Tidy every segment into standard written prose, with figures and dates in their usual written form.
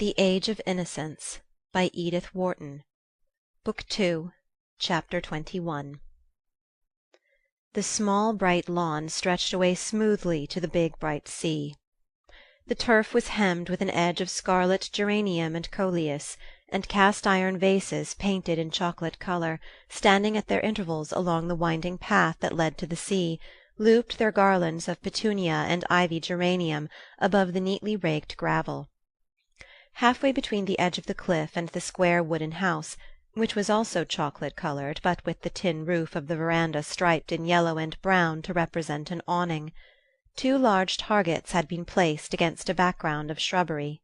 The Age of Innocence by Edith Wharton. Book 2, Chapter 21. The small bright lawn stretched away smoothly to the big bright sea. The turf was hemmed with an edge of scarlet geranium and coleus, and cast-iron vases painted in chocolate colour, standing at their intervals along the winding path that led to the sea, looped their garlands of petunia and ivy geranium above the neatly raked gravel. Half-way between the edge of the cliff and the square wooden house, which was also chocolate-coloured but with the tin roof of the veranda striped in yellow and brown to represent an awning, two large targets had been placed against a background of shrubbery.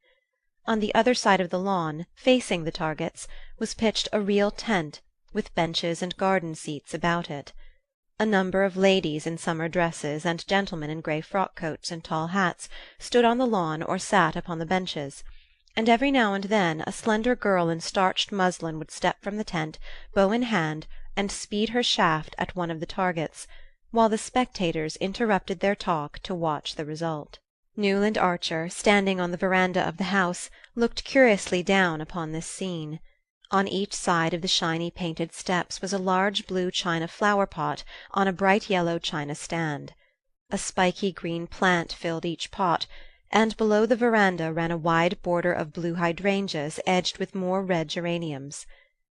On the other side of the lawn, facing the targets, was pitched a real tent, with benches and garden seats about it. A number of ladies in summer dresses and gentlemen in grey frock-coats and tall hats stood on the lawn or sat upon the benches, and every now and then a slender girl in starched muslin would step from the tent, bow in hand, and speed her shaft at one of the targets, while the spectators interrupted their talk to watch the result. Newland Archer, standing on the veranda of the house, looked curiously down upon this scene. On each side of the shiny painted steps was a large blue china flower-pot on a bright yellow china stand. A spiky green plant filled each pot, and below the veranda ran a wide border of blue hydrangeas edged with more red geraniums.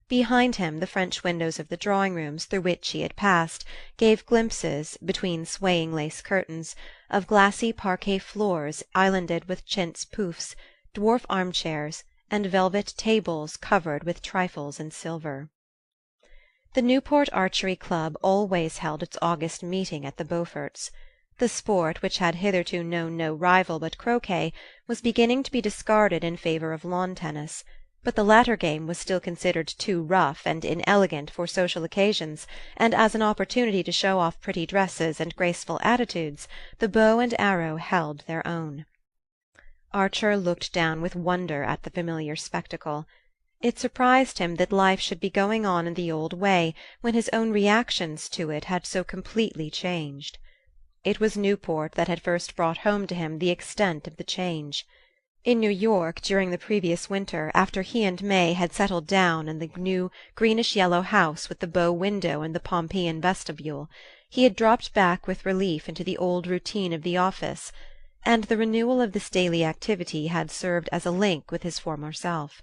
Behind him the French windows of the drawing-rooms through which he had passed gave glimpses, between swaying lace curtains, of glassy parquet floors islanded with chintz poufs, dwarf armchairs, and velvet tables covered with trifles in silver. The Newport Archery Club always held its August meeting at the Beauforts. The sport, which had hitherto known no rival but croquet, was beginning to be discarded in favour of lawn-tennis, but the latter game was still considered too rough and inelegant for social occasions, and as an opportunity to show off pretty dresses and graceful attitudes, the bow and arrow held their own. Archer looked down with wonder at the familiar spectacle. It surprised him that life should be going on in the old way when his own reactions to it had so completely changed. It was Newport that had first brought home to him the extent of the change. In New York, during the previous winter, after he and May had settled down in the new greenish-yellow house with the bow window and the Pompeian vestibule, he had dropped back with relief into the old routine of the office, and the renewal of this daily activity had served as a link with his former self.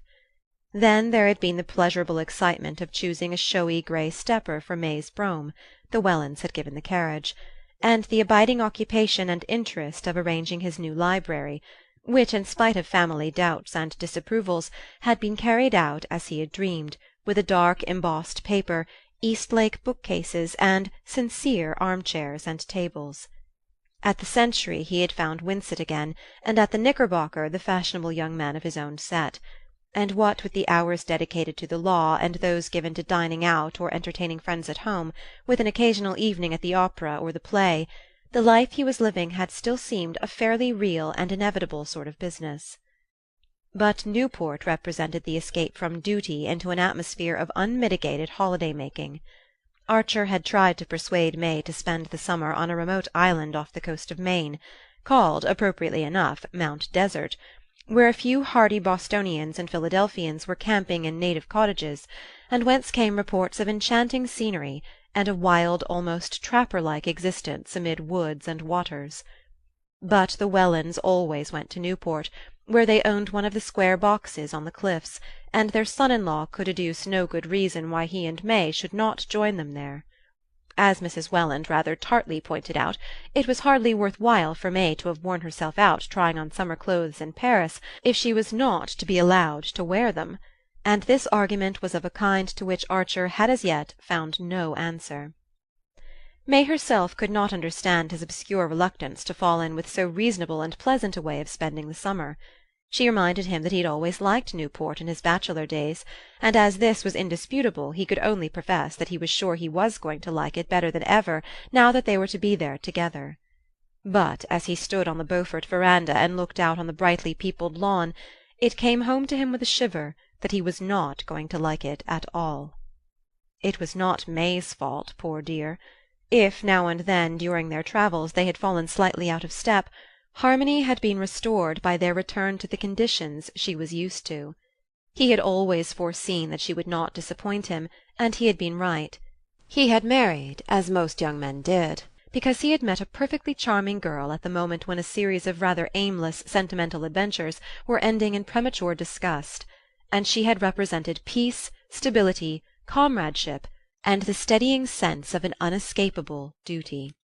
Then there had been the pleasurable excitement of choosing a showy grey stepper for May's brougham (the Wellands had given the carriage), and the abiding occupation and interest of arranging his new library, which, in spite of family doubts and disapprovals, had been carried out as he had dreamed, with a dark embossed paper, Eastlake bookcases, and sincere armchairs and tables. At the Century he had found Winsett again, and at the Knickerbocker the fashionable young men of his own set. And what with the hours dedicated to the law and those given to dining out or entertaining friends at home, with an occasional evening at the opera or the play, the life he was living had still seemed a fairly real and inevitable sort of business. But Newport represented the escape from duty into an atmosphere of unmitigated holiday-making. Archer had tried to persuade May to spend the summer on a remote island off the coast of Maine, called, appropriately enough, Mount Desert, where a few hardy Bostonians and Philadelphians were camping in native cottages, and whence came reports of enchanting scenery and a wild, almost trapper-like existence amid woods and waters. But the Wellands always went to Newport, where they owned one of the square boxes on the cliffs, and their son-in-law could adduce no good reason why he and May should not join them there. As Mrs. Welland rather tartly pointed out, it was hardly worth while for May to have worn herself out trying on summer clothes in Paris if she was not to be allowed to wear them, and this argument was of a kind to which Archer had as yet found no answer. May herself could not understand his obscure reluctance to fall in with so reasonable and pleasant a way of spending the summer. She reminded him that he had always liked Newport in his bachelor days, and as this was indisputable he could only profess that he was sure he was going to like it better than ever now that they were to be there together. But as he stood on the Beaufort veranda and looked out on the brightly peopled lawn, it came home to him with a shiver that he was not going to like it at all. It was not May's fault, poor dear. If now and then during their travels they had fallen slightly out of step, Harmony had been restored by their return to the conditions she was used to. He had always foreseen that she would not disappoint him, and he had been right. He had married, as most young men did, because he had met a perfectly charming girl at the moment when a series of rather aimless sentimental adventures were ending in premature disgust, and she had represented peace, stability, comradeship, and the steadying sense of an unescapable duty.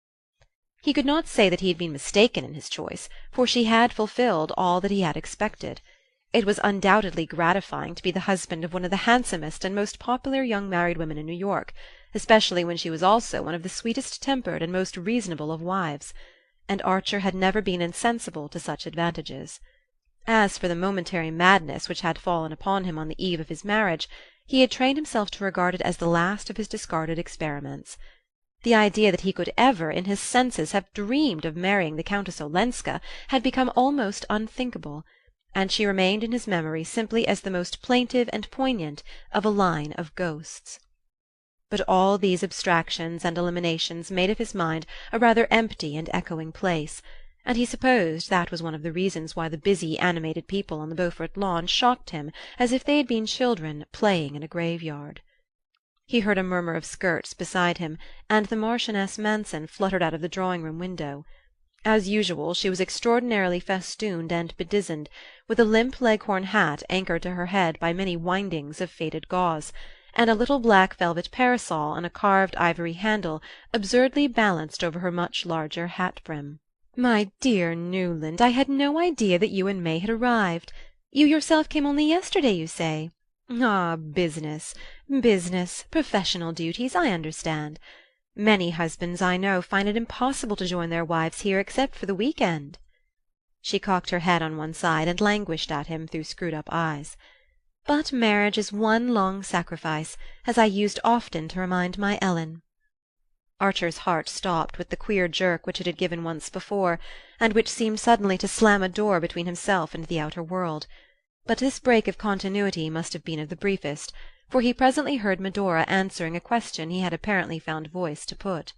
He could not say that he had been mistaken in his choice, for she had fulfilled all that he had expected. It was undoubtedly gratifying to be the husband of one of the handsomest and most popular young married women in New York, especially when she was also one of the sweetest-tempered and most reasonable of wives, and Archer had never been insensible to such advantages. As for the momentary madness which had fallen upon him on the eve of his marriage, he had trained himself to regard it as the last of his discarded experiments. The idea that he could ever, in his senses, have dreamed of marrying the Countess Olenska had become almost unthinkable, and she remained in his memory simply as the most plaintive and poignant of a line of ghosts. But all these abstractions and eliminations made of his mind a rather empty and echoing place, and he supposed that was one of the reasons why the busy, animated people on the Beaufort lawn shocked him as if they had been children playing in a graveyard. He heard a murmur of skirts beside him, and the Marchioness Manson fluttered out of the drawing-room window. As usual, she was extraordinarily festooned and bedizened, with a limp leghorn hat anchored to her head by many windings of faded gauze, and a little black velvet parasol on a carved ivory handle absurdly balanced over her much larger hat-brim. "My dear Newland, I had no idea that you and May had arrived. You yourself came only yesterday, you say? Ah, business, professional duties, I understand. Many husbands, I know, find it impossible to join their wives here except for the week-end." She cocked her head on one side and languished at him through screwed-up eyes. "But marriage is one long sacrifice, as I used often to remind my Ellen." Archer's heart stopped with the queer jerk which it had given once before, and which seemed suddenly to slam a door between himself and the outer world. But this break of continuity must have been of the briefest, for he presently heard Medora answering a question he had apparently found voice to put.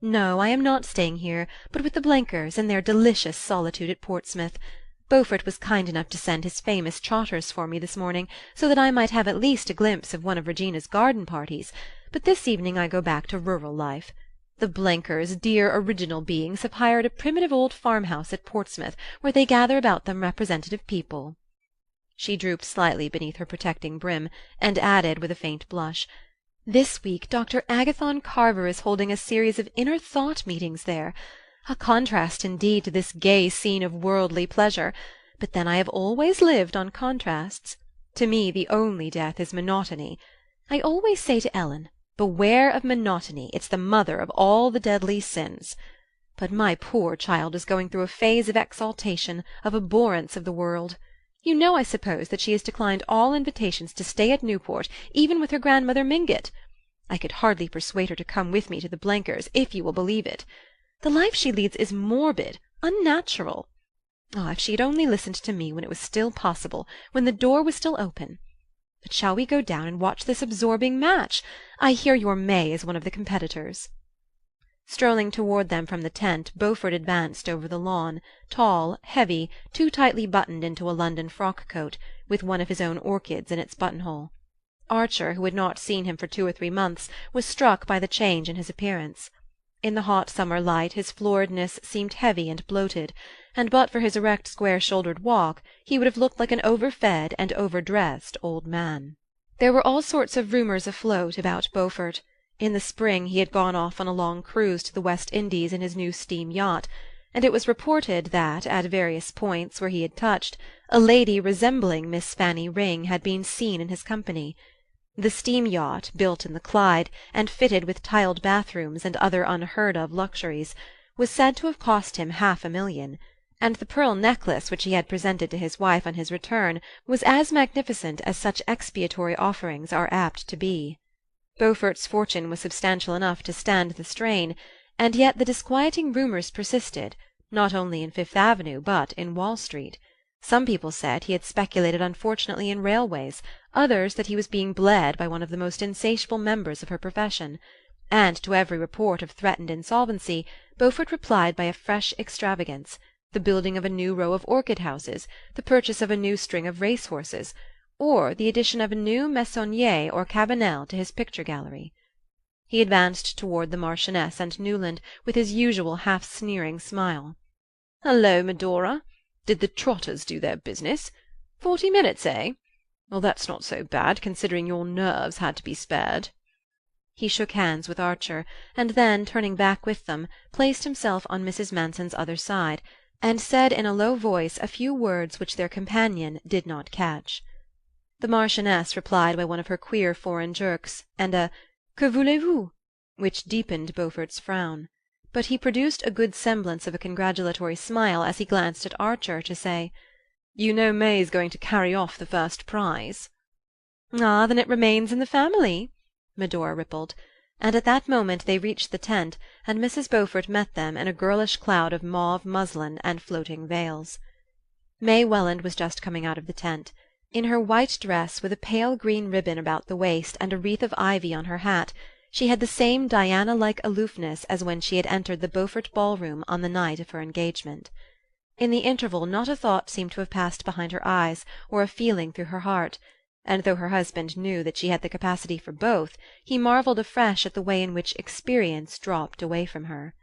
"No, I am not staying here, but with the Blenkers in their delicious solitude at Portsmouth. Beaufort was kind enough to send his famous trotters for me this morning, so that I might have at least a glimpse of one of Regina's garden parties, but this evening I go back to rural life. The Blenkers, dear original beings, have hired a primitive old farmhouse at Portsmouth, where they gather about them representative people." She drooped slightly beneath her protecting brim, and added, with a faint blush, "This week Dr. Agathon Carver is holding a series of inner thought meetings there. A contrast indeed to this gay scene of worldly pleasure, but then I have always lived on contrasts. To me the only death is monotony. I always say to Ellen, beware of monotony, it's the mother of all the deadly sins. But my poor child is going through a phase of exaltation, of abhorrence of the world. You know, I suppose, that she has declined all invitations to stay at Newport, even with her grandmother Mingott. I could hardly persuade her to come with me to the Blenkers, if you will believe it. The life she leads is morbid, unnatural. Ah, if she had only listened to me when it was still possible, when the door was still open! But shall we go down and watch this absorbing match? I hear your May is one of the competitors." Strolling toward them from the tent, Beaufort advanced over the lawn, tall, heavy, too tightly buttoned into a London frock-coat, with one of his own orchids in its buttonhole. Archer, who had not seen him for 2 or 3 months, was struck by the change in his appearance. In the hot summer light his floridness seemed heavy and bloated, and but for his erect square-shouldered walk he would have looked like an over-fed and over-dressed old man. There were all sorts of rumours afloat about Beaufort. In the spring he had gone off on a long cruise to the West Indies in his new steam yacht, and it was reported that, at various points where he had touched, a lady resembling Miss Fanny Ring had been seen in his company. The steam yacht, built in the Clyde, and fitted with tiled bathrooms and other unheard-of luxuries, was said to have cost him $500,000, and the pearl necklace which he had presented to his wife on his return was as magnificent as such expiatory offerings are apt to be. Beaufort's fortune was substantial enough to stand the strain, and yet the disquieting rumours persisted, not only in Fifth Avenue but in Wall Street. Some people said he had speculated unfortunately in railways, others that he was being bled by one of the most insatiable members of her profession, and to every report of threatened insolvency Beaufort replied by a fresh extravagance, the building of a new row of orchid-houses, the purchase of a new string of race-horses, or the addition of a new Meissonier or Cabanel to his picture-gallery. He advanced toward the Marchioness and Newland with his usual half-sneering smile. "Hullo, Medora! Did the trotters do their business? 40 minutes, eh? Well, that's not so bad, considering your nerves had to be spared." He shook hands with Archer, and then, turning back with them, placed himself on Mrs. Manson's other side, and said in a low voice a few words which their companion did not catch. The Marchioness replied by one of her queer foreign jerks, and a "Que voulez-vous?" which deepened Beaufort's frown. But he produced a good semblance of a congratulatory smile as he glanced at Archer to say, "You know May's going to carry off the first prize." "Ah, then it remains in the family," Medora rippled; and at that moment they reached the tent, and Mrs. Beaufort met them in a girlish cloud of mauve muslin and floating veils. May Welland was just coming out of the tent. In her white dress, with a pale green ribbon about the waist and a wreath of ivy on her hat, she had the same Diana-like aloofness as when she had entered the Beaufort ballroom on the night of her engagement. In the interval not a thought seemed to have passed behind her eyes, or a feeling through her heart, and though her husband knew that she had the capacity for both, he marvelled afresh at the way in which experience dropped away from her.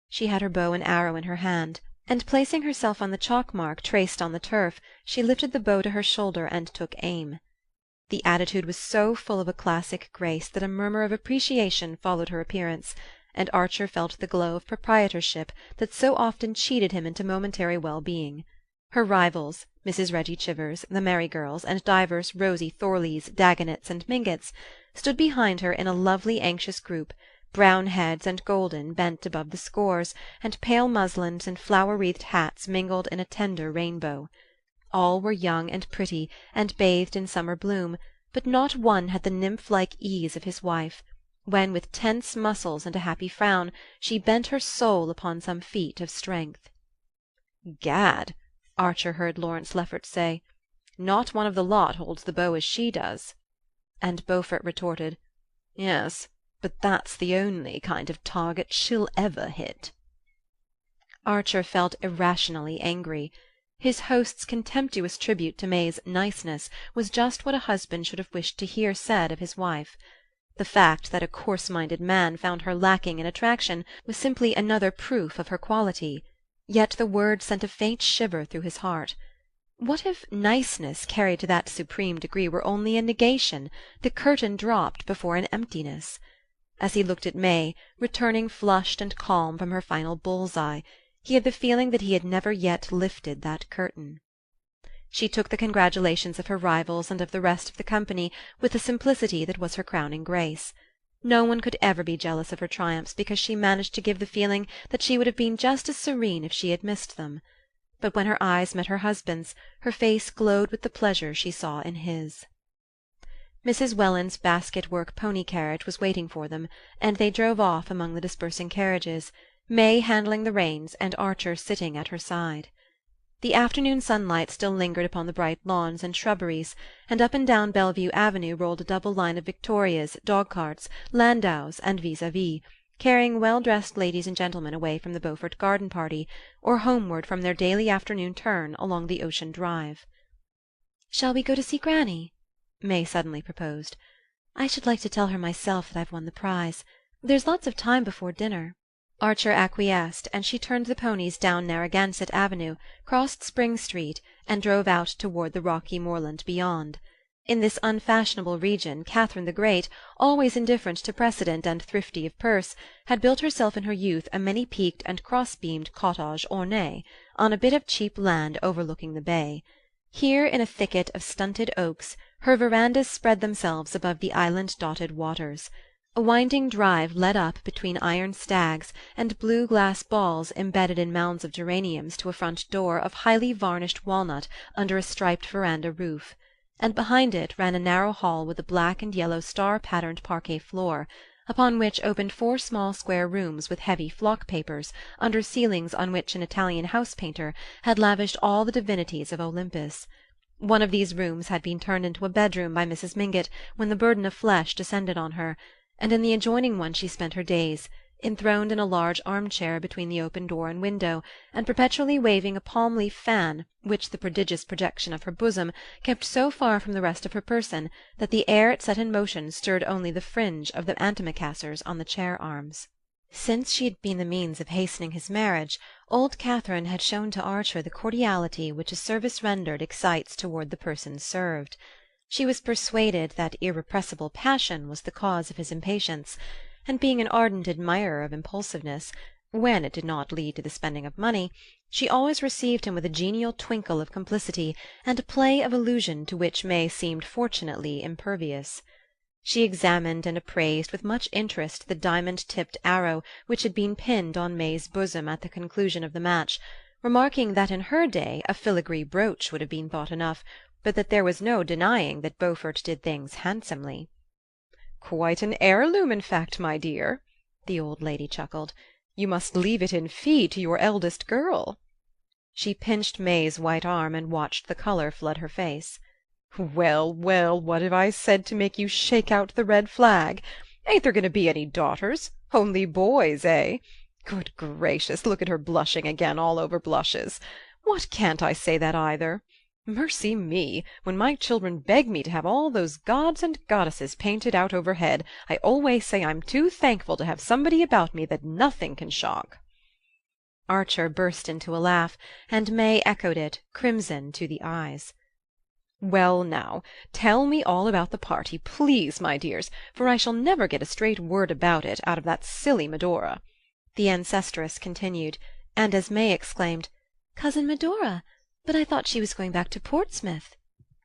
She had her bow and arrow in her hand, and placing herself on the chalk-mark traced on the turf, she lifted the bow to her shoulder and took aim. The attitude was so full of a classic grace that a murmur of appreciation followed her appearance, and Archer felt the glow of proprietorship that so often cheated him into momentary well-being. Her rivals, Mrs. Reggie Chivers, the Merry Girls, and divers Rosie Thorleys, Dagonets, and Mingotts, stood behind her in a lovely anxious group, brown heads and golden bent above the scores, and pale muslins and flower-wreathed hats mingled in a tender rainbow. All were young and pretty, and bathed in summer bloom, but not one had the nymph-like ease of his wife, when with tense muscles and a happy frown she bent her soul upon some feat of strength. "Gad!" Archer heard Lawrence Lefferts say, "not one of the lot holds the bow as she does." And Beaufort retorted, "Yes, but that's the only kind of target she'll ever hit." Archer felt irrationally angry. His host's contemptuous tribute to May's niceness was just what a husband should have wished to hear said of his wife. The fact that a coarse-minded man found her lacking in attraction was simply another proof of her quality, yet the word sent a faint shiver through his heart. What if niceness carried to that supreme degree were only a negation, the curtain dropped before an emptiness? As he looked at May, returning flushed and calm from her final bull's-eye, he had the feeling that he had never yet lifted that curtain. She took the congratulations of her rivals and of the rest of the company with the simplicity that was her crowning grace. No one could ever be jealous of her triumphs because she managed to give the feeling that she would have been just as serene if she had missed them. But when her eyes met her husband's, her face glowed with the pleasure she saw in his. Mrs. Welland's basket-work pony-carriage was waiting for them, and they drove off among the dispersing carriages, May handling the reins and Archer sitting at her side. The afternoon sunlight still lingered upon the bright lawns and shrubberies, and up and down Bellevue Avenue rolled a double line of victorias, dog-carts, landaus, and vis-à-vis, carrying well-dressed ladies and gentlemen away from the Beaufort garden party, or homeward from their daily afternoon turn along the Ocean Drive. "Shall we go to see Granny?" May suddenly proposed. "I should like to tell her myself that I've won the prize. There's lots of time before dinner." Archer acquiesced, and she turned the ponies down Narragansett Avenue, crossed Spring Street, and drove out toward the rocky moorland beyond. In this unfashionable region Catherine the Great, always indifferent to precedent and thrifty of purse, had built herself in her youth a many-peaked and cross-beamed cottage ornée, on a bit of cheap land overlooking the bay. Here, in a thicket of stunted oaks, her verandas spread themselves above the island-dotted waters. A winding drive led up between iron stags and blue glass balls embedded in mounds of geraniums to a front door of highly varnished walnut under a striped veranda roof, and behind it ran a narrow hall with a black and yellow star-patterned parquet floor, upon which opened 4 small square rooms with heavy flock-papers under ceilings on which an Italian house-painter had lavished all the divinities of Olympus. One of these rooms had been turned into a bedroom by Mrs. Mingott when the burden of flesh descended on her, and in the adjoining one she spent her days, enthroned in a large arm-chair between the open door and window, and perpetually waving a palm-leaf fan which the prodigious projection of her bosom kept so far from the rest of her person that the air it set in motion stirred only the fringe of the antimacassars on the chair-arms. Since she had been the means of hastening his marriage, old Catherine had shown to Archer the cordiality which a service rendered excites toward the person served. She was persuaded that irrepressible passion was the cause of his impatience, and being an ardent admirer of impulsiveness, when it did not lead to the spending of money, she always received him with a genial twinkle of complicity and a play of allusion to which May seemed fortunately impervious. She examined and appraised with much interest the diamond-tipped arrow which had been pinned on May's bosom at the conclusion of the match, remarking that in her day a filigree brooch would have been thought enough, but that there was no denying that Beaufort did things handsomely. "Quite an heirloom, in fact, my dear," the old lady chuckled. "You must leave it in fee to your eldest girl." She pinched May's white arm and watched the colour flood her face. "Well, well, what have I said to make you shake out the red flag? Ain't there going to be any daughters? Only boys, eh? Good gracious, look at her blushing again, all over blushes. What, can't I say that either? Mercy me, when my children beg me to have all those gods and goddesses painted out overhead, I always say I'm too thankful to have somebody about me that nothing can shock." Archer burst into a laugh, and May echoed it, crimson to the eyes. "Well, now, tell me all about the party, please, my dears, for I shall never get a straight word about it out of that silly Medora," the ancestress continued, and as May exclaimed, "Cousin Medora? But I thought she was going back to Portsmouth,"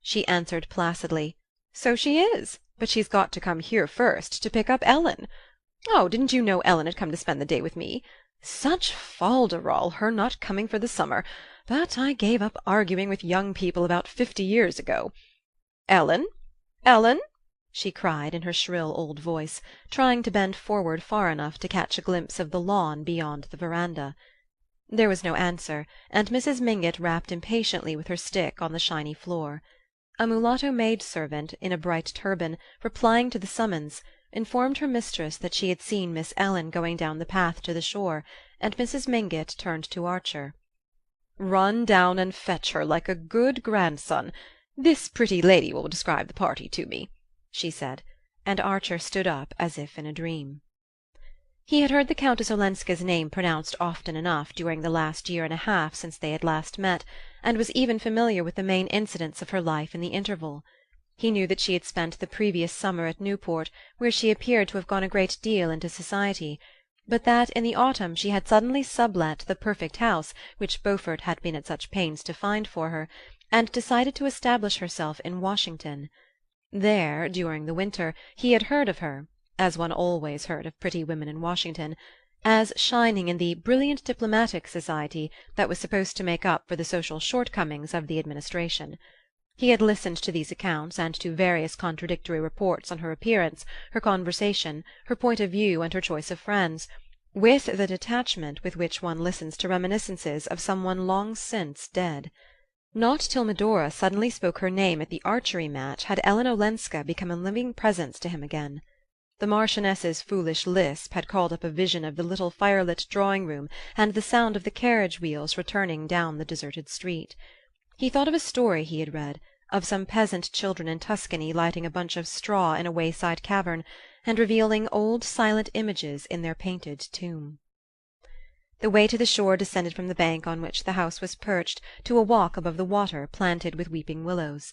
she answered placidly, "So she is, but she's got to come here first to pick up Ellen. Oh, didn't you know Ellen had come to spend the day with me? Such fol-de-rol, her not coming for the summer, but I gave up arguing with young people about 50 years ago. Ellen, Ellen!" she cried in her shrill old voice, trying to bend forward far enough to catch a glimpse of the lawn beyond the veranda. There was no answer, and Mrs. Mingott rapped impatiently with her stick on the shiny floor. A mulatto maid-servant, in a bright turban, replying to the summons, informed her mistress that she had seen Miss Ellen going down the path to the shore, and Mrs. Mingott turned to Archer. "Run down and fetch her, like a good grandson. This pretty lady will describe the party to me," she said, and Archer stood up as if in a dream. He had heard the Countess Olenska's name pronounced often enough during the last year and a half since they had last met, and was even familiar with the main incidents of her life in the interval. He knew that she had spent the previous summer at Newport, where she appeared to have gone a great deal into society, but that in the autumn she had suddenly sublet the perfect house which Beaufort had been at such pains to find for her, and decided to establish herself in Washington. There, during the winter, he had heard of her, as one always heard of pretty women in Washington, as shining in the brilliant diplomatic society that was supposed to make up for the social shortcomings of the administration. He had listened to these accounts and to various contradictory reports on her appearance, her conversation, her point of view and her choice of friends, with the detachment with which one listens to reminiscences of some one long since dead. Not till Medora suddenly spoke her name at the archery match had Ellen Olenska become a living presence to him again. The Marchioness's foolish lisp had called up a vision of the little firelit drawing-room and the sound of the carriage-wheels returning down the deserted street. He thought of a story he had read, of some peasant children in Tuscany lighting a bunch of straw in a wayside cavern, and revealing old silent images in their painted tomb. The way to the shore descended from the bank on which the house was perched to a walk above the water planted with weeping willows.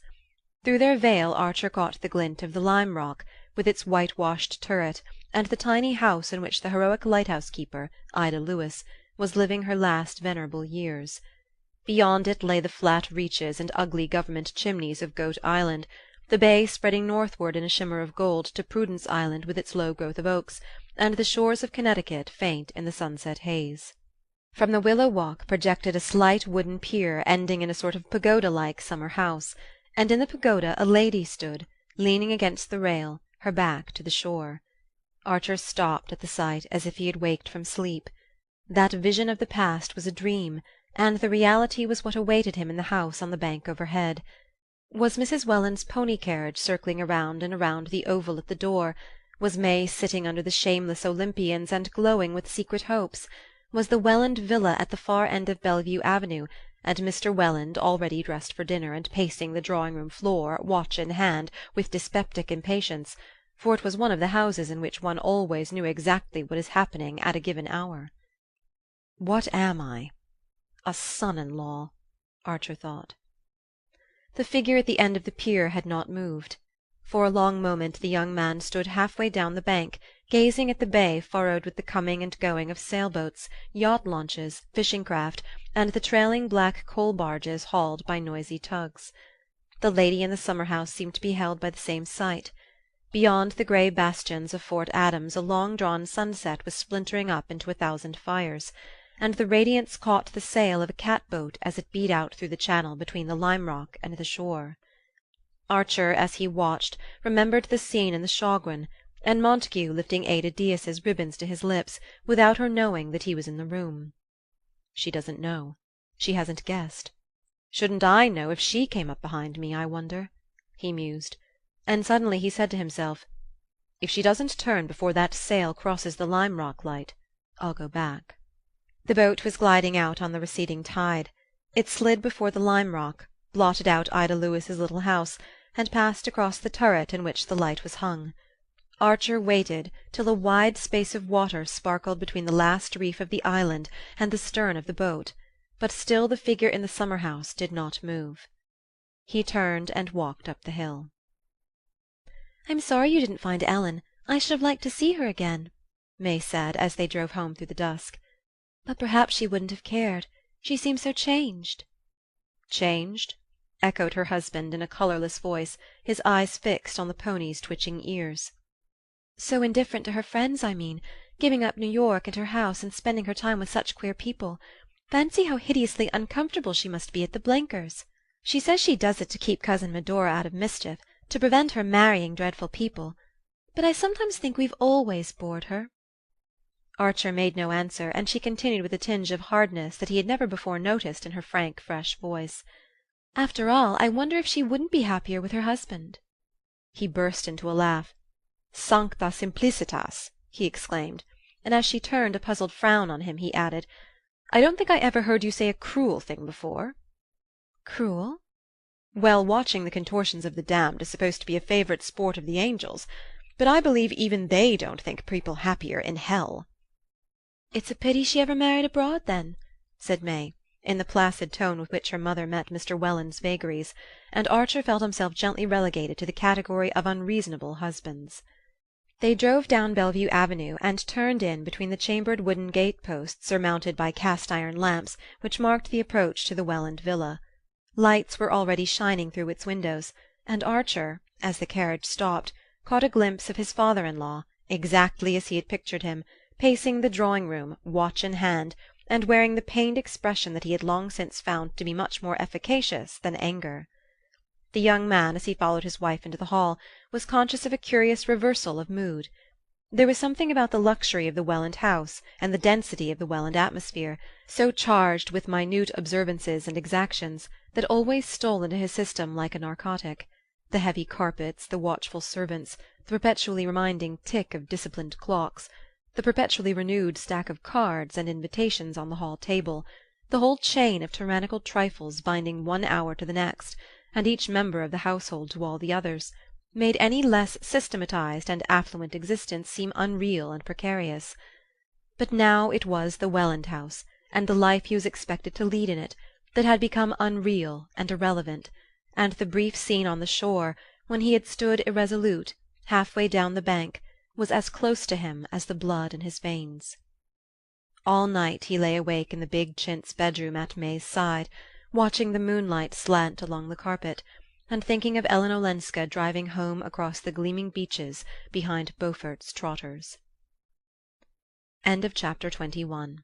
Through their veil Archer caught the glint of the lime rock, with its whitewashed turret, and the tiny house in which the heroic lighthouse-keeper, Ida Lewis, was living her last venerable years. Beyond it lay the flat reaches and ugly government chimneys of Goat Island, the bay spreading northward in a shimmer of gold to Prudence Island with its low growth of oaks, and the shores of Connecticut faint in the sunset haze. From the Willow Walk projected a slight wooden pier ending in a sort of pagoda-like summer house, and in the pagoda a lady stood, leaning against the rail, her back to the shore. Archer stopped at the sight as if he had waked from sleep. That vision of the past was a dream, and the reality was what awaited him in the house on the bank overhead. Was Mrs. Welland's pony-carriage circling around and around the oval at the door? Was May sitting under the shameless Olympians and glowing with secret hopes? Was the Welland villa at the far end of Bellevue Avenue, and Mr. Welland, already dressed for dinner and pacing the drawing-room floor, watch in hand, with dyspeptic impatience, for it was one of the houses in which one always knew exactly what is happening at a given hour? What am I? A son-in-law, Archer thought. The figure at the end of the pier had not moved. For a long moment the young man stood halfway down the bank, gazing at the bay furrowed with the coming and going of sailboats, yacht-launches, fishing-craft, and the trailing black coal-barges hauled by noisy tugs. The lady in the summer-house seemed to be held by the same sight. Beyond the grey bastions of Fort Adams a long-drawn sunset was splintering up into 1,000 fires, and the radiance caught the sail of a cat-boat as it beat out through the channel between the lime rock and the shore. Archer, as he watched, remembered the scene in the Shaughraun, and Montague lifting Ada Deas's ribbons to his lips without her knowing that he was in the room. She doesn't know. She hasn't guessed. Shouldn't I know if she came up behind me, I wonder? He mused, and suddenly he said to himself, if she doesn't turn before that sail crosses the Lime Rock light, I'll go back. The boat was gliding out on the receding tide. It slid before the Lime Rock, blotted out Ida Lewis's little house, and passed across the turret in which the light was hung. Archer waited till a wide space of water sparkled between the last reef of the island and the stern of the boat, but still the figure in the summer-house did not move. He turned and walked up the hill. "I'm sorry you didn't find Ellen. I should have liked to see her again," May said as they drove home through the dusk. "But perhaps she wouldn't have cared. She seems so changed." "Changed?" echoed her husband in a colourless voice, his eyes fixed on the pony's twitching ears. "So indifferent to her friends, I mean, giving up New York and her house and spending her time with such queer people. Fancy how hideously uncomfortable she must be at the Blenkers'. She says she does it to keep Cousin Medora out of mischief, to prevent her marrying dreadful people. But I sometimes think we've always bored her." Archer made no answer, and she continued with a tinge of hardness that he had never before noticed in her frank, fresh voice. "After all, I wonder if she wouldn't be happier with her husband." He burst into a laugh. "Sancta simplicitas!" he exclaimed, and as she turned a puzzled frown on him, he added, "I don't think I ever heard you say a cruel thing before." "Cruel?" "Well, watching the contortions of the damned is supposed to be a favourite sport of the angels, but I believe even they don't think people happier in hell." "It's a pity she ever married abroad, then," said May, in the placid tone with which her mother met Mr. Welland's vagaries, and Archer felt himself gently relegated to the category of unreasonable husbands. They drove down Bellevue Avenue and turned in between the chambered wooden gate-posts surmounted by cast-iron lamps which marked the approach to the Welland villa. Lights were already shining through its windows, and Archer, as the carriage stopped, caught a glimpse of his father-in-law, exactly as he had pictured him, pacing the drawing-room, watch in hand, and wearing the pained expression that he had long since found to be much more efficacious than anger. The young man, as he followed his wife into the hall, was conscious of a curious reversal of mood. There was something about the luxury of the Welland house and the density of the Welland atmosphere, so charged with minute observances and exactions, that always stole into his system like a narcotic. The heavy carpets, the watchful servants, the perpetually reminding tick of disciplined clocks, the perpetually renewed stack of cards and invitations on the hall table, the whole chain of tyrannical trifles binding one hour to the next, and each member of the household to all the others, made any less systematized and affluent existence seem unreal and precarious. But now it was the Welland house, and the life he was expected to lead in it, that had become unreal and irrelevant, and the brief scene on the shore, when he had stood irresolute, halfway down the bank, was as close to him as the blood in his veins. All night he lay awake in the big chintz bedroom at May's side, watching the moonlight slant along the carpet, and thinking of Ellen Olenska driving home across the gleaming beaches behind Beaufort's trotters. End of chapter 21.